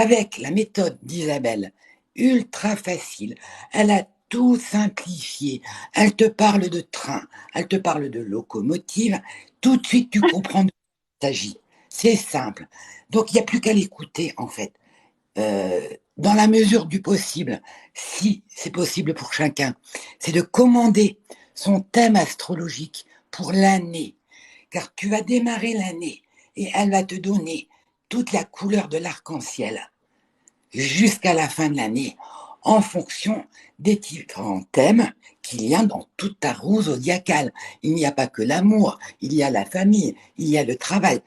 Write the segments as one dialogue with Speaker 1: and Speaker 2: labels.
Speaker 1: avec la méthode d'Isabelle, ultra facile, elle a tout simplifié. Elle te parle de train, elle te parle de locomotive. Tout de suite, tu comprends de quoi il s'agit. C'est simple. Donc, il n'y a plus qu'à l'écouter, en fait. Euh, dans la mesure du possible, si c'est possible pour chacun, c'est de commander son thème astrologique pour l'année. Car tu vas démarrer l'année et elle va te donner toute la couleur de l'arc-en-ciel jusqu'à la fin de l'année en fonction des différents thèmes qu'il y a dans toute ta roue zodiacale. Il n'y a pas que l'amour, il y a la famille, il y a le travail.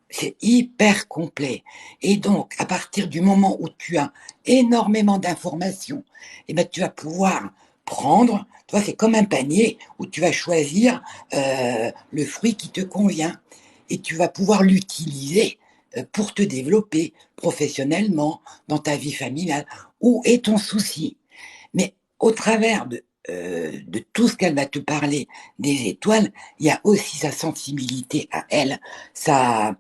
Speaker 1: C'est hyper complet. Et donc, à partir du moment où tu as énormément d'informations, eh ben, tu vas pouvoir prendre, tu vois, c'est comme un panier où tu vas choisir le fruit qui te convient et tu vas pouvoir l'utiliser pour te développer professionnellement, dans ta vie familiale. Où est ton souci? Mais au travers de tout ce qu'elle va te parler des étoiles, il y a aussi sa sensibilité à elle, sa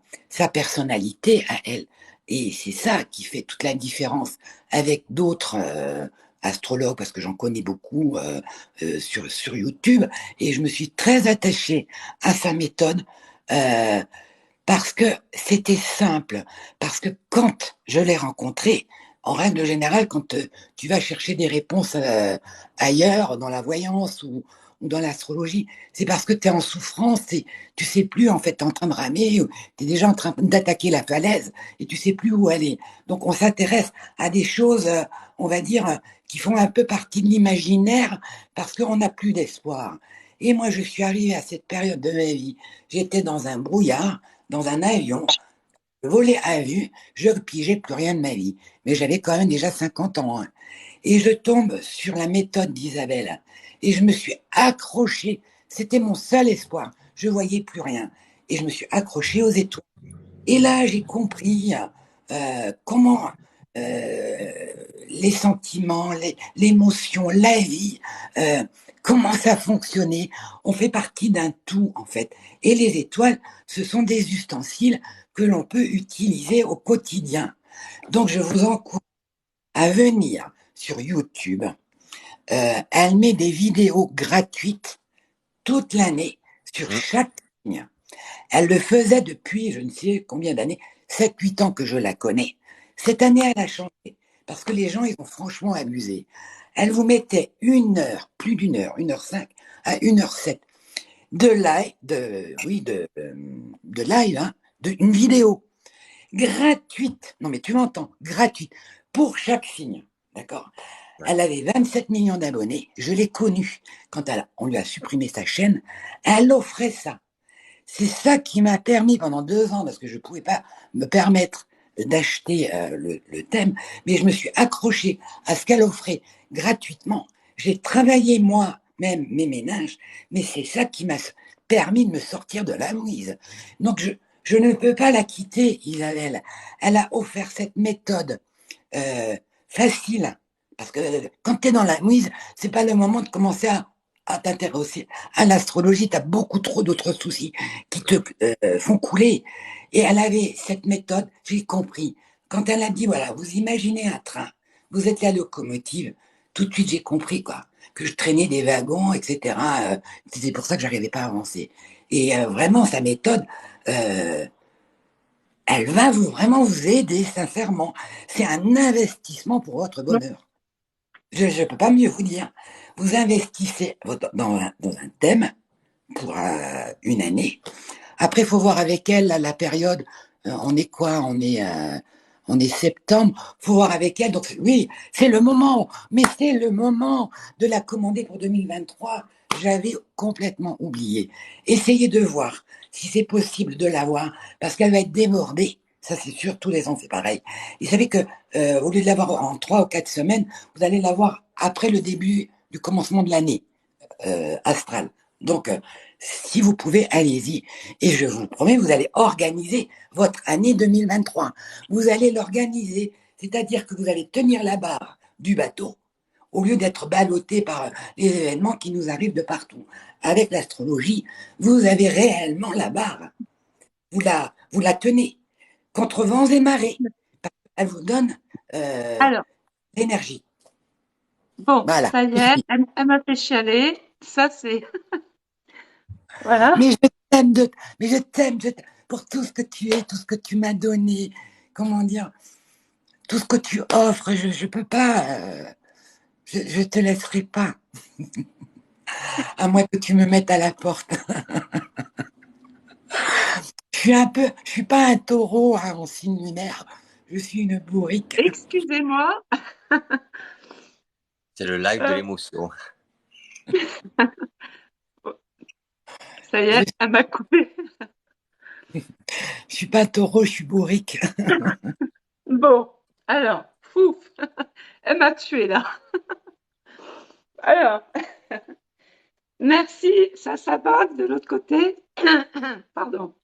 Speaker 1: personnalité à elle. Et c'est ça qui fait toute la différence avec d'autres astrologues, parce que j'en connais beaucoup sur YouTube, et je me suis très attachée à sa méthode. euh, Parce que c'était simple, parce que quand je l'ai rencontré, en règle générale, quand tu vas chercher des réponses ailleurs, dans la voyance ou dans l'astrologie, c'est parce que tu es en souffrance et tu sais plus, en fait, tu es en train de ramer, tu es déjà en train d'attaquer la falaise et tu sais plus où aller. Donc on s'intéresse à des choses, on va dire, qui font un peu partie de l'imaginaire parce qu'on n'a plus d'espoir. Et moi, je suis arrivée à cette période de ma vie, j'étais dans un brouillard, dans un avion, je volais à vue, je ne pigeais plus rien de ma vie. Mais j'avais quand même déjà 50 ans, hein. Et je tombe sur la méthode d'Isabelle. Et je me suis accrochée. C'était mon seul espoir. Je voyais plus rien. Et je me suis accrochée aux étoiles. Et là, j'ai compris comment les sentiments, l'émotion, la vie, euh, comment ça fonctionnait. On fait partie d'un tout, en fait. Et les étoiles, ce sont des ustensiles que l'on peut utiliser au quotidien. Donc, je vous encourage à venir sur YouTube. Elle met des vidéos gratuites toute l'année sur
Speaker 2: Mm.
Speaker 1: chaque ligne. Elle le faisait depuis je ne sais combien d'années, 7, 8 ans que je la connais. Cette année, elle a changé parce que les gens, ils ont franchement abusé. Elle vous mettait 1 heure, plus d'1 heure, 1h05 à 1h07 de live, oui, de live, hein, une vidéo gratuite. Non, mais tu m'entends, gratuite pour chaque signe. D'accord?
Speaker 2: Ouais.
Speaker 1: Elle avait 27 millions d'abonnés. Je l'ai connue quand on lui a supprimé sa chaîne. Elle offrait ça. C'est ça qui m'a permis pendant 2 ans, parce que je ne pouvais pas me permettre d'acheter le thème, mais je me suis accroché à ce qu'elle offrait gratuitement. J'ai travaillé moi-même mes ménages, mais c'est ça qui m'a permis de me sortir de la mouise. Donc je ne peux pas la quitter, Isabelle. Elle a offert cette méthode euh, facile. Parce que quand tu es dans la mouise, c'est pas le moment de commencer à t'intéresser à l'astrologie. Tu as beaucoup trop d'autres soucis qui te font couler. Et elle avait cette méthode, j'ai compris. Quand elle a dit, voilà, vous imaginez un train, vous êtes la locomotive, tout de suite j'ai compris, quoi, que je traînais des wagons, etc. C'est pour ça que j'arrivais pas à avancer. Et vraiment, sa méthode, euh, elle va vraiment vous aider, sincèrement. C'est un investissement pour votre bonheur. Je ne peux pas mieux vous dire. Vous investissez dans un thème pour une année. Après, il faut voir avec elle la période. On est quoi? On est septembre. Il faut voir avec elle. Donc oui, c'est le moment. Mais c'est le moment de la commander pour 2023. J'avais complètement oublié. Essayez de voir si c'est possible de l'avoir parce qu'elle va être débordée. Ça, c'est sûr, tous les ans, c'est pareil. Vous savez que, au lieu de l'avoir en 3 ou 4 semaines, vous allez l'avoir après le début du commencement de l'année astrale. Donc, si vous pouvez, allez-y. Et je vous promets, vous allez organiser votre année 2023. Vous allez l'organiser, c'est-à-dire que vous allez tenir la barre du bateau au lieu d'être ballotté par les événements qui nous arrivent de partout. Avec l'astrologie, vous avez réellement la barre. Vous la tenez contre vents et marées. Elle vous donne euh,
Speaker 2: Alors,
Speaker 1: l'énergie.
Speaker 2: bon,
Speaker 1: Voilà.
Speaker 2: ça y
Speaker 1: C'est
Speaker 2: est,
Speaker 1: fini.
Speaker 2: elle m'a fait chialer. Ça, c'est, voilà.
Speaker 1: Mais je t'aime, mais je t'aime pour tout ce que tu es, tout ce que tu m'as donné. Comment dire, tout ce que tu offres. Je peux pas. Je te laisserai pas. À moins que tu me mettes à la porte. Je suis pas un taureau hein, en signe lunaire. Je suis une bourrique.
Speaker 2: Excusez-moi.
Speaker 3: C'est le live de
Speaker 2: Euh,
Speaker 3: l'émotion.
Speaker 2: ça y
Speaker 1: Je,
Speaker 2: est, elle m'a coupé.
Speaker 1: je suis pas un taureau, je suis bourrique.
Speaker 2: Bon, alors, fouf, elle m'a tué là. Alors, merci, ça va de l'autre côté. Pardon.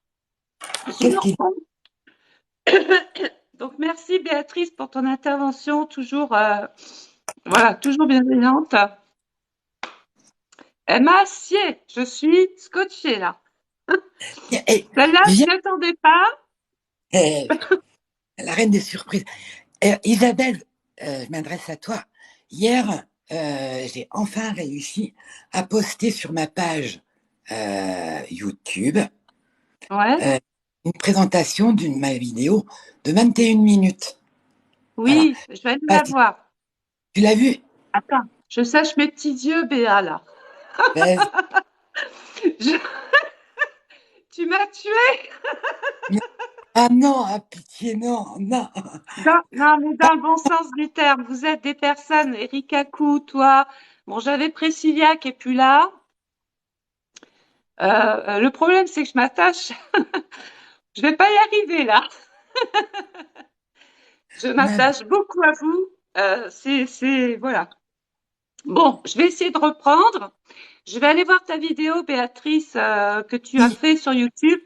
Speaker 2: Je me
Speaker 1: Qu'est-ce qu'il
Speaker 2: reprends. Donc, merci Béatrice pour ton intervention, toujours, voilà, toujours bienveillante. Elle m'a acier, je suis scotchée là.
Speaker 1: Eh,
Speaker 2: Celle-là, je
Speaker 1: viens,
Speaker 2: ne l'attendais pas.
Speaker 1: eh, la reine des surprises. Isabelle, je m'adresse à toi. Hier, j'ai enfin réussi à poster sur ma page YouTube
Speaker 2: Ouais,
Speaker 1: euh, une présentation d'une ma vidéo de 21 minutes. Voilà.
Speaker 2: oui, je vais aller
Speaker 1: Ah,
Speaker 2: la
Speaker 1: si
Speaker 2: voir.
Speaker 1: tu l'as vu?
Speaker 2: Attends, je sèche mes petits yeux, Béa là.
Speaker 1: Vas-y.
Speaker 2: Je- Tu m'as tué.
Speaker 1: Ah non, ah, pitié, non, non.
Speaker 2: Non, mais dans le bon sens du terme, vous êtes des personnes, Erika Kou, toi. Bon, j'avais Priscilla qui est plus là. Le problème, c'est que je m'attache. Je vais pas y arriver là. Je
Speaker 1: Ma-
Speaker 2: m'attache beaucoup à vous. Voilà. Bon, je vais essayer de reprendre. Je vais aller voir ta vidéo, Béatrice, que tu as
Speaker 1: Oui,
Speaker 2: fait sur YouTube.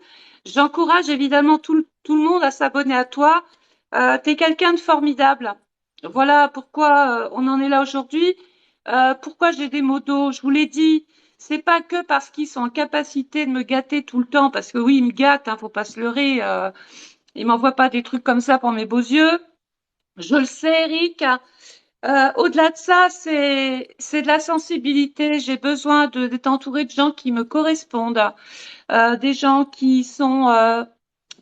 Speaker 2: J'encourage évidemment tout le monde à s'abonner à toi. Tu es quelqu'un de formidable. Voilà pourquoi on en est là aujourd'hui. Pourquoi j'ai des mots d'eau. Je vous l'ai dit, c'est pas que parce qu'ils sont en capacité de me gâter tout le temps, parce que oui, ils me gâtent, hein, faut pas se leurrer. Ils m'envoient pas des trucs comme ça pour mes beaux yeux. Je le sais, Eric. Au-delà de ça, c'est de la sensibilité. J'ai besoin d'être entourée de gens qui me correspondent, des gens qui sont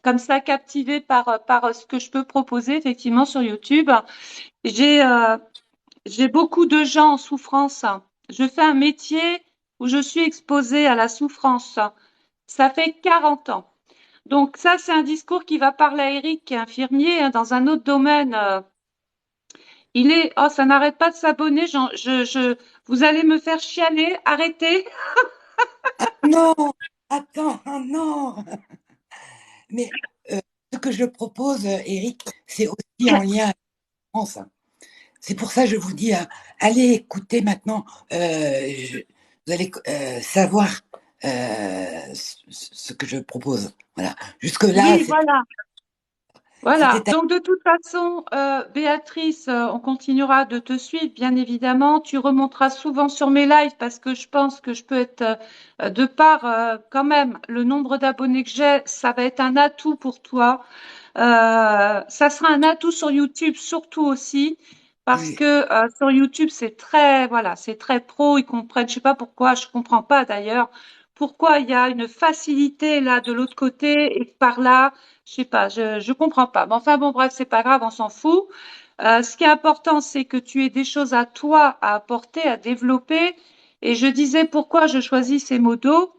Speaker 2: comme ça captivés par ce que je peux proposer effectivement sur YouTube. J'ai euh, j'ai beaucoup de gens en souffrance. Je fais un métier où je suis exposée à la souffrance. Ça fait 40 ans. Donc ça, c'est un discours qui va parler à Eric, qui est infirmier hein, dans un autre domaine. Oh, ça n'arrête pas de s'abonner. Vous allez me faire chialer. Arrêtez.
Speaker 1: non, attends, non. Mais ce que je propose, Eric, c'est aussi en lien avec la France. C'est pour ça que je vous dis, allez écouter maintenant. Vous allez savoir ce que je propose. Voilà. Jusque-là,
Speaker 2: Oui, voilà. Voilà.
Speaker 1: c'était
Speaker 2: Donc de toute façon, Béatrice, on continuera de te suivre, bien évidemment. Tu remonteras souvent sur mes lives parce que je pense que je peux être, de par quand même le nombre d'abonnés que j'ai, ça va être un atout pour toi. Ça sera un atout sur YouTube surtout aussi parce
Speaker 1: oui,
Speaker 2: que sur YouTube c'est très voilà c'est très pro. Ils comprennent, je sais pas pourquoi, je comprends pas d'ailleurs pourquoi il y a une facilité là de l'autre côté et par là, je sais pas, je comprends pas. Mais enfin bon bref c'est pas grave, on s'en fout. Ce qui est important c'est que tu aies des choses à toi à apporter, à développer. Et je disais pourquoi je choisis ces modos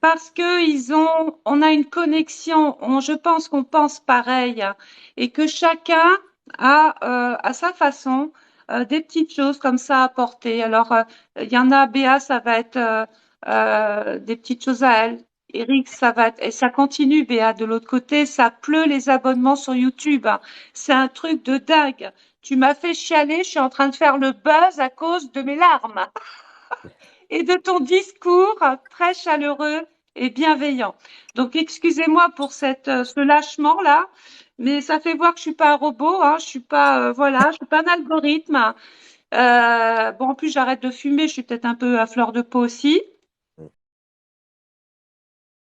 Speaker 2: parce que on a une connexion, je pense qu'on pense pareil hein, et que chacun a à sa façon des petites choses comme ça à apporter. Alors, il y en a, Béa, ça va être des petites choses à elle. Eric, ça va être, et ça continue, Béa, de l'autre côté, ça pleut les abonnements sur YouTube, hein. C'est un truc de dingue. Tu m'as fait chialer, je suis en train de faire le buzz à cause de mes larmes et de ton discours très chaleureux et bienveillant. Donc, excusez-moi pour ce lâchement-là, mais ça fait voir que je suis pas un robot, hein, je suis pas, voilà, je suis pas un algorithme. Bon, en plus, j'arrête de fumer, je suis peut-être un peu à fleur de peau aussi.